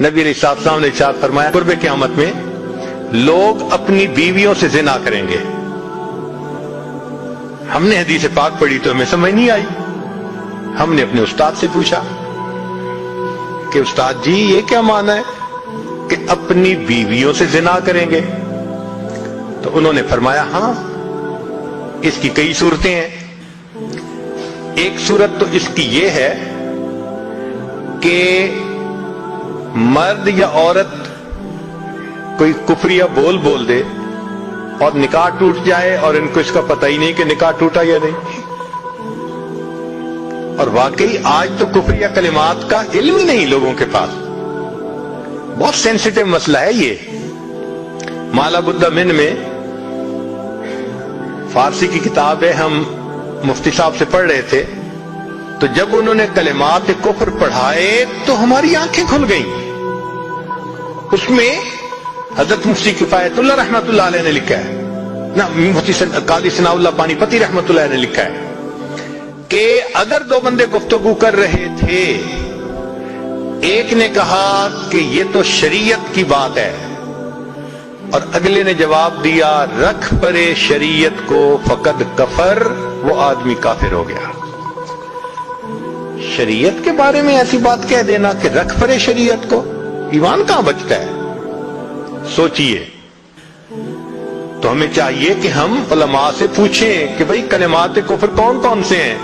نبی علیہ السلام نے ارشاد فرمایا قرب قیامت میں لوگ اپنی بیویوں سے زنا کریں گے. ہم نے حدیث پاک پڑھی تو ہمیں سمجھ نہیں آئی. ہم نے اپنے استاد سے پوچھا کہ استاد جی یہ کیا معنی ہے کہ اپنی بیویوں سے زنا کریں گے؟ تو انہوں نے فرمایا ہاں اس کی کئی صورتیں ہیں. ایک صورت تو اس کی یہ ہے کہ مرد یا عورت کوئی کفریہ بول دے اور نکاح ٹوٹ جائے اور ان کو اس کا پتہ ہی نہیں کہ نکاح ٹوٹا یا نہیں. اور واقعی آج تو کفریہ کلمات کا علم ہی نہیں لوگوں کے پاس. بہت سینسیٹیو مسئلہ ہے یہ. مالا بدہ من میں فارسی کی کتاب ہے, ہم مفتی صاحب سے پڑھ رہے تھے تو جب انہوں نے کلمات کفر پڑھائے تو ہماری آنکھیں کھل گئیں. اس میں حضرت مفتی کفایت اللہ رحمۃ اللہ علیہ نے لکھا ہے, نہ مفتی قاضی ثناء اللہ پانی پتی رحمۃ اللہ علیہ نے لکھا ہے کہ اگر دو بندے گفتگو کر رہے تھے, ایک نے کہا کہ یہ تو شریعت کی بات ہے اور اگلے نے جواب دیا رکھ پرے شریعت کو فقد کفر, وہ آدمی کافر ہو گیا. شریعت کے بارے میں ایسی بات کہہ دینا کہ رکھ پرے شریعت کو, ایمان کہاں بچتا ہے؟ سوچئے. تو ہمیں چاہیے کہ ہم علماء سے پوچھیں کہ بھئی کلمات کفر کون کون سے ہیں.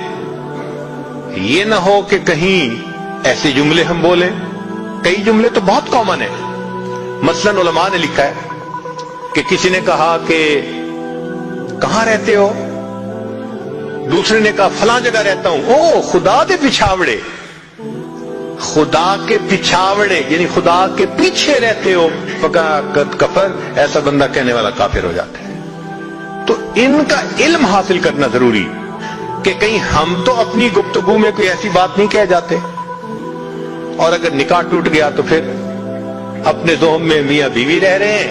یہ نہ ہو کہ کہیں ایسے جملے ہم بولیں. کئی جملے تو بہت کامن ہیں. مثلا علماء نے لکھا ہے کہ کسی نے کہا کہ کہاں رہتے ہو؟ دوسرے نے کہا فلاں جگہ رہتا ہوں. او خدا دے پچھاوڑے, خدا کے پچھاوڑے یعنی خدا کے پیچھے رہتے ہو, فقط کفر, ایسا بندہ کہنے والا کافر ہو جاتا ہے. تو ان کا علم حاصل کرنا ضروری کہ کہیں ہم تو اپنی گفتگو میں کوئی ایسی بات نہیں کہہ جاتے, اور اگر نکاح ٹوٹ گیا تو پھر اپنے ذہن میں میاں بیوی رہ رہے ہیں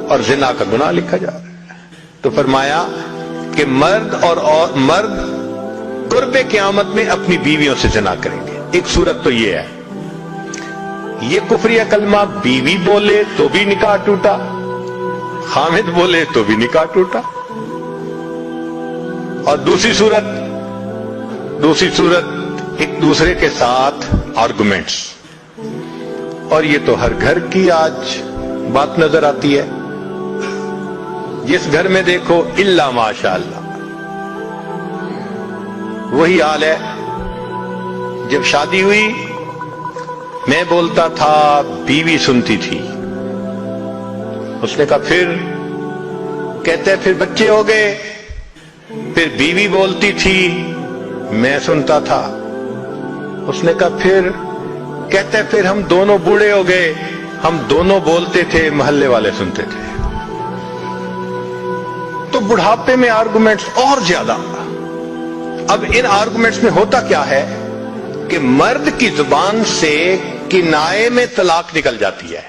اور زنا کا گناہ لکھا جا رہا ہے. تو فرمایا کہ مرد قرب قیامت میں اپنی بیویوں سے زنا کریں گے. ایک صورت تو یہ ہے, یہ کفریہ کلمہ بیوی بولے تو بھی نکاح ٹوٹا, خامد بولے تو بھی نکاح ٹوٹا. اور دوسری صورت ایک دوسرے کے ساتھ آرگومنٹس, اور یہ تو ہر گھر کی آج بات نظر آتی ہے. جس گھر میں دیکھو الا ماشاء اللہ وہی حال ہے. جب شادی ہوئی میں بولتا تھا, بیوی سنتی تھی. اس نے کہا پھر, کہتے پھر بچے ہو گئے, پھر بیوی بولتی تھی میں سنتا تھا. اس نے کہا پھر, کہتے پھر ہم دونوں بوڑھے ہو گئے, ہم دونوں بولتے تھے محلے والے سنتے تھے. تو بڑھاپے میں آرگومنٹس اور زیادہ. اب ان آرگومنٹس میں ہوتا کیا ہے کہ مرد کی زبان سے کنائے میں طلاق نکل جاتی ہے.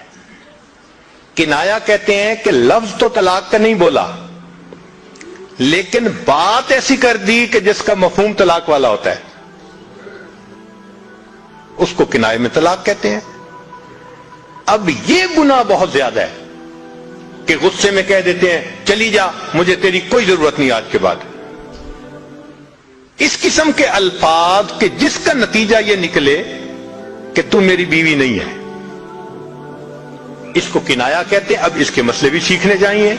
کنایا کہتے ہیں کہ لفظ تو طلاق کا نہیں بولا لیکن بات ایسی کر دی کہ جس کا مفہوم طلاق والا ہوتا ہے, اس کو کنائے میں طلاق کہتے ہیں. اب یہ گناہ بہت زیادہ ہے کہ غصے میں کہہ دیتے ہیں چلی جا, مجھے تیری کوئی ضرورت نہیں آج کے بعد. اس قسم کے الفاظ کہ جس کا نتیجہ یہ نکلے کہ تم میری بیوی نہیں ہے, اس کو کنایا کہتے ہیں. اب اس کے مسئلے بھی سیکھنے چاہیے.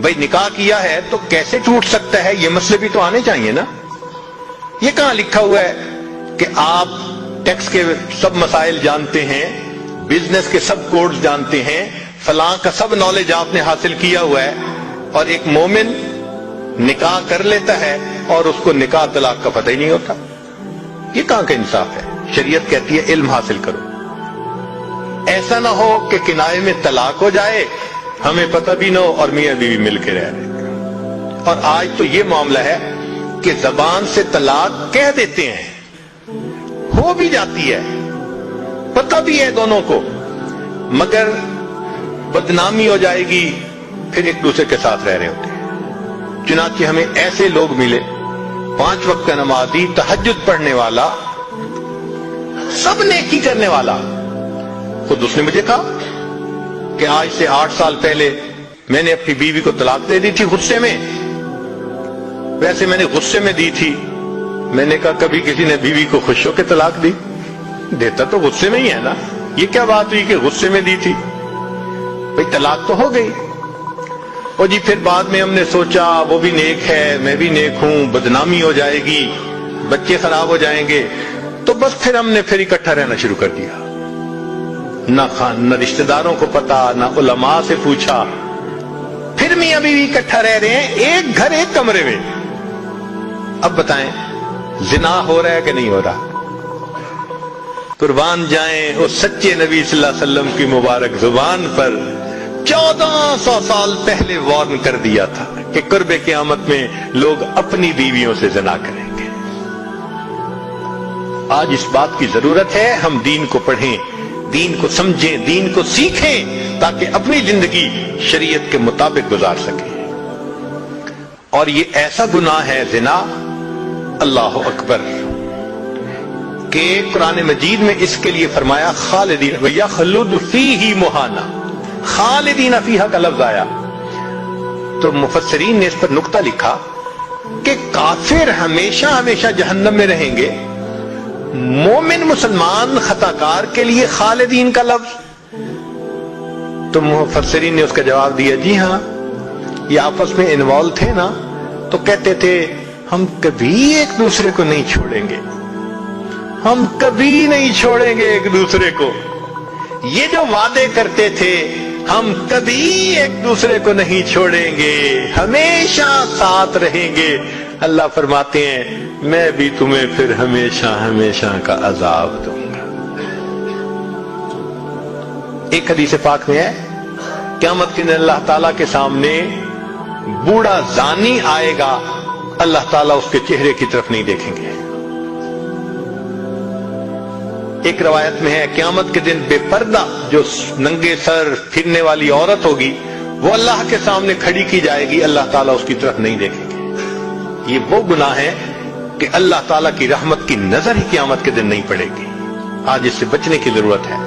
بھئی نکاح کیا ہے تو کیسے ٹوٹ سکتا ہے, یہ مسئلے بھی تو آنے چاہیے نا. یہ کہاں لکھا ہوا ہے کہ آپ ٹیکس کے سب مسائل جانتے ہیں, بزنس کے سب کوڈز جانتے ہیں, فلاں کا سب نالج آپ نے حاصل کیا ہوا ہے, اور ایک مومن نکاح کر لیتا ہے اور اس کو نکاح طلاق کا پتہ ہی نہیں ہوتا. یہ کہاں کا انصاف ہے؟ شریعت کہتی ہے علم حاصل کرو. ایسا نہ ہو کہ کنائے میں طلاق ہو جائے, ہمیں پتہ بھی نہ ہو اور میاں بیوی مل کے رہ رہے. اور آج تو یہ معاملہ ہے کہ زبان سے طلاق کہہ دیتے ہیں, ہو بھی جاتی ہے, پتہ بھی ہے دونوں کو, مگر بدنامی ہو جائے گی, پھر ایک دوسرے کے ساتھ رہ رہے ہوتے ہیں. چنانچہ ہمیں ایسے لوگ ملے, 5 وقت کا نمازی, تہجد پڑھنے والا, سب نیکی کرنے والا, خود اس نے مجھے کہا کہ آج سے 8 سال پہلے میں نے اپنی بیوی کو طلاق دے دی تھی غصے میں. ویسے میں نے غصے میں دی تھی. میں نے کہا کبھی کسی نے بیوی کو خوش ہو کے طلاق دی؟ دیتا تو غصے میں ہی ہے نا. یہ کیا بات ہوئی کہ غصے میں دی تھی؟ بھئی طلاق تو ہو گئی. اور جی پھر بعد میں ہم نے سوچا وہ بھی نیک ہے میں بھی نیک ہوں, بدنامی ہو جائے گی, بچے خراب ہو جائیں گے, تو بس پھر ہم نے پھر اکٹھا رہنا شروع کر دیا. نہ رشتہ داروں کو پتا, نہ علماء سے پوچھا. پھر میاں بیوی اکٹھا رہ رہے ہیں, ایک گھر ایک کمرے میں. اب بتائیں زنا ہو رہا ہے کہ نہیں ہو رہا؟ قربان جائیں اس سچے نبی صلی اللہ علیہ وسلم کی مبارک زبان پر 1400 سال پہلے وارن کر دیا تھا کہ قرب قیامت میں لوگ اپنی بیویوں سے زنا کریں گے. آج اس بات کی ضرورت ہے ہم دین کو پڑھیں, دین کو سمجھیں, دین کو سیکھیں تاکہ اپنی زندگی شریعت کے مطابق گزار سکیں. اور یہ ایسا گناہ ہے زنا, اللہ اکبر, کہ قرآن مجید میں اس کے لیے فرمایا خالدین وَيَخْلُدُ فِيهِ مُهَانًا, خالدین فیہا کا لفظ آیا. تو مفسرین نے اس پر نقطہ لکھا کہ کافر ہمیشہ ہمیشہ جہنم میں رہیں گے, مومن مسلمان خطاکار کے لیے خالدین کا لفظ. تو مفسرین نے اس کا جواب دیا جی ہاں, یہ آپس میں انوالو تھے نا, تو کہتے تھے ہم کبھی ایک دوسرے کو نہیں چھوڑیں گے, ہم کبھی نہیں چھوڑیں گے ایک دوسرے کو. یہ جو وعدے کرتے تھے ہم کبھی ایک دوسرے کو نہیں چھوڑیں گے, ہمیشہ ساتھ رہیں گے, اللہ فرماتے ہیں میں بھی تمہیں پھر ہمیشہ ہمیشہ کا عذاب دوں گا. ایک حدیث پاک میں ہے قیامت کے دن اللہ تعالیٰ کے سامنے بوڑھا زانی آئے گا, اللہ تعالیٰ اس کے چہرے کی طرف نہیں دیکھیں گے. ایک روایت میں ہے قیامت کے دن بے پردہ جو ننگے سر پھرنے والی عورت ہوگی وہ اللہ کے سامنے کھڑی کی جائے گی, اللہ تعالیٰ اس کی طرف نہیں دیکھیں گے. یہ وہ گناہ ہے کہ اللہ تعالیٰ کی رحمت کی نظر ہی قیامت کے دن نہیں پڑے گی. آج اس سے بچنے کی ضرورت ہے.